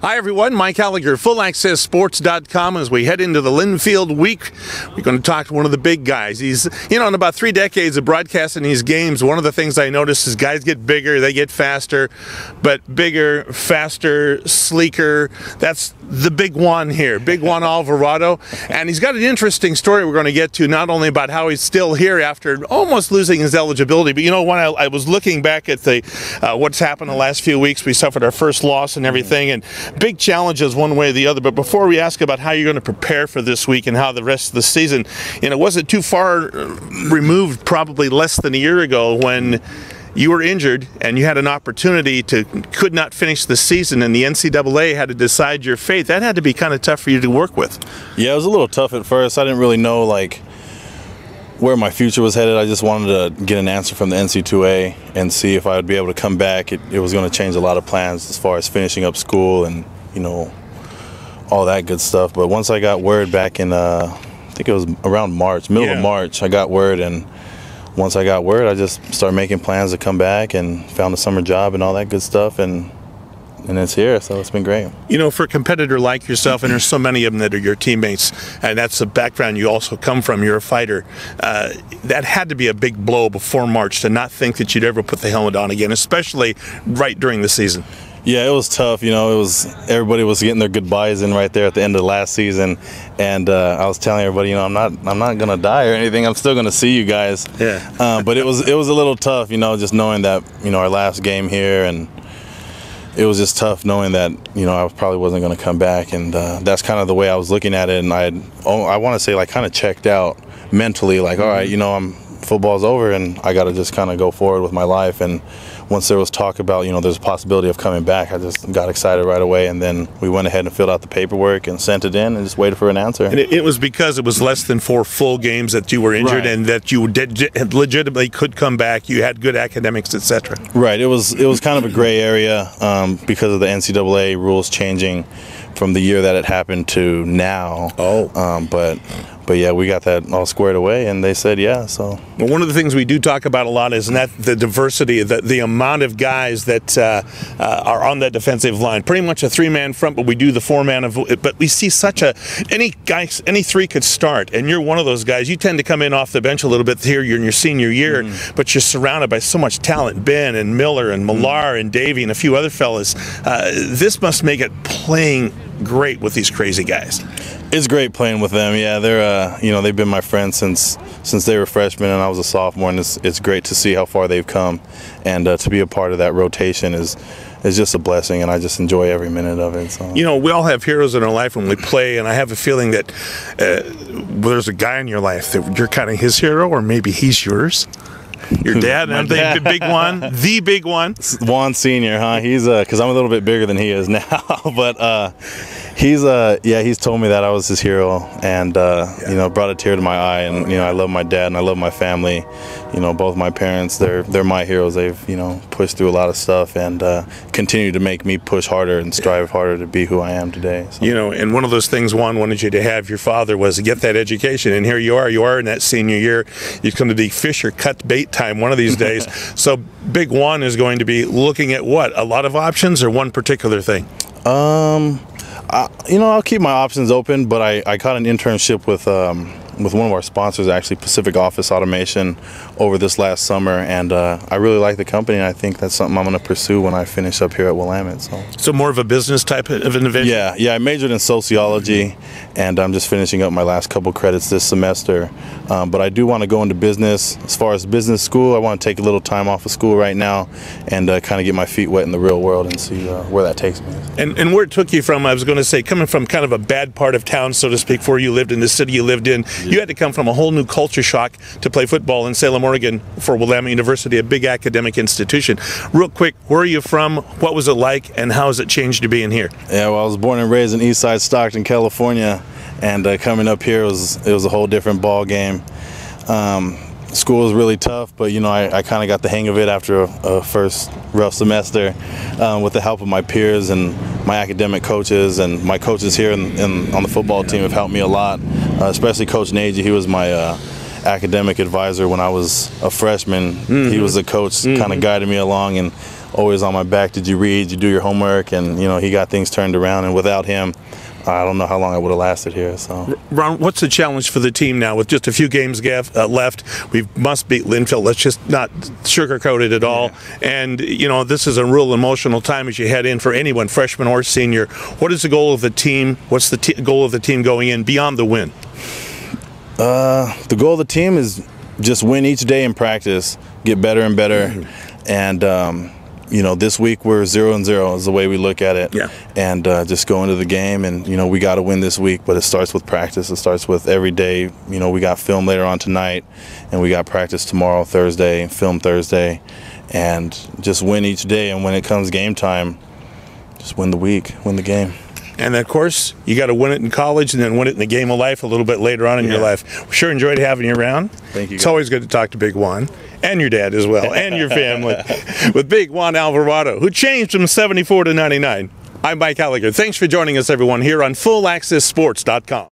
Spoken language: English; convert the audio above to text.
Hi, everyone. Mike Allegre, FullAccessSports.com. As we head into the Linfield week, we're going to talk to one of the big guys. He's, in about 3 decades of broadcasting these games, one of the things I notice is guys get bigger, they get faster, but bigger, faster, sleeker. That's the big one here, big Juan Alvarado. And he's got an interesting story we're going to get to, not only about how he's still here after almost losing his eligibility, but when I was looking back at the what's happened the last few weeks, we suffered our first loss and everything, and big challenges one way or the other. But before we ask about how you're going to prepare for this week and how the rest of the season, it wasn't too far removed, probably less than a year ago, when you were injured and you had an opportunity could not finish the season, and the NCAA had to decide your fate. That had to be kind of tough for you to work with. Yeah, it was a little tough at first. I didn't really know where my future was headed. I just wanted to get an answer from the NC2A and see if I would be able to come back. It was going to change a lot of plans as far as finishing up school and all that good stuff. But once I got word back in I think it was around March, middle of March, I got word, and once I got word, I just started making plans to come back and found a summer job and all that good stuff, and it's here, so it's been great. For a competitor like yourself, and there's so many of them that are your teammates, and that's the background you also come from, you're a fighter, that had to be a big blow before March to not think that you'd ever put the helmet on again, especially right during the season. Yeah, it was tough. Everybody was getting their goodbyes in right there at the end of last season, and I was telling everybody, I'm not gonna die or anything. I'm still gonna see you guys. Yeah. But it was a little tough, just knowing that our last game here, and it was just tough knowing that I probably wasn't gonna come back, and that's kind of the way I was looking at it. And I want to say kind of checked out mentally, all right, football's over, and I got to just kind of go forward with my life. And once there was talk about, there's a possibility of coming back, I just got excited right away, and then we went ahead and filled out the paperwork and sent it in and just waited for an answer. And it was because it was less than 4 full games that you were injured, right, and that you legitimately could come back, you had good academics, etc. Right, it was kind of a gray area because of the NCAA rules changing from the year that it happened to now. But yeah, we got that all squared away, and they said yeah. So, well, one of the things we do talk about a lot is the diversity, the amount of guys that are on that defensive line. Pretty much a 3-man front, but we do the 4-man of. But we see any 3 could start, and you're one of those guys. You tend to come in off the bench a little bit here. You're in your senior year, but you're surrounded by so much talent. Ben and Miller and Millar and Davey and a few other fellas. This must make it playing great with these crazy guys. It's great playing with them. Yeah, they're they've been my friends since they were freshmen and I was a sophomore, and it's great to see how far they've come, and to be a part of that rotation is just a blessing, and I just enjoy every minute of it. So. We all have heroes in our life when we play, and I have a feeling that there's a guy in your life that you're kind of his hero, or maybe he's yours. Your dad, and the big one. Juan Senior, huh? He's because I'm a little bit bigger than he is now, but he's told me that I was his hero, and brought a tear to my eye. And I love my dad and I love my family. Both my parents, they're my heroes. They've pushed through a lot of stuff and continue to make me push harder and strive harder to be who I am today. So. And one of those things Juan wanted you to have, your father, was to get that education, and here you are in that senior year. You come to the fish or cut bait time one of these days. So Big Juan is going to be looking at what? A lot of options, or one particular thing? I'll keep my options open, but I caught an internship with one of our sponsors, actually, Pacific Office Automation, over this last summer, and I really like the company, and I think that's something I'm going to pursue when I finish up here at Willamette. So more of a business type of innovation? Yeah, I majored in sociology, and I'm just finishing up my last couple credits this semester, but I do want to go into business. As far as business school, I want to take a little time off of school right now and kind of get my feet wet in the real world and see where that takes me. And where it took you from, I was going to say, coming from kind of a bad part of town, so to speak, before you lived in the city you lived in, you had to come from a whole new culture shock to play football in Salem, Oregon for Willamette University, a big academic institution. Real quick, where are you from? What was it like, and how has it changed to being here? Yeah, well, I was born and raised in Eastside Stockton, California, and coming up here it was a whole different ball game. School was really tough, but I kind of got the hang of it after a first rough semester with the help of my peers and my academic coaches, and my coaches here on the football team have helped me a lot, especially Coach Nagy. He was my academic advisor when I was a freshman. He was the coach, kind of guided me along, and always on my back. Did you read? Did you do your homework? And, you know, he got things turned around. And without him, I don't know how long I would have lasted here. So, Ron, what's the challenge for the team now with just a few games left? We must beat Linfield. Let's just not sugarcoat it at all. And, you know, this is a real emotional time as you head in for anyone, freshman or senior. What is the goal of the team? What's the goal of the team going in beyond the win? The goal of the team is just win each day in practice, get better and better. And, you know, this week we're 0-0 is the way we look at it. And just go into the game, and, you know, we got to win this week, but it starts with practice. It starts with every day. You know, we got film later on tonight, and we got practice tomorrow, Thursday, film Thursday, and just win each day. And when it comes game time, just win the week, win the game. And, of course, you got to win it in college and then win it in the game of life a little bit later on in your life. We sure enjoyed having you around. Thank you, guys. It's always good to talk to Big Juan, and your dad as well, and your family, with Big Juan Alvarado, who changed from 74 to 99. I'm Mike Allegre. Thanks for joining us, everyone, here on FullAccessSports.com.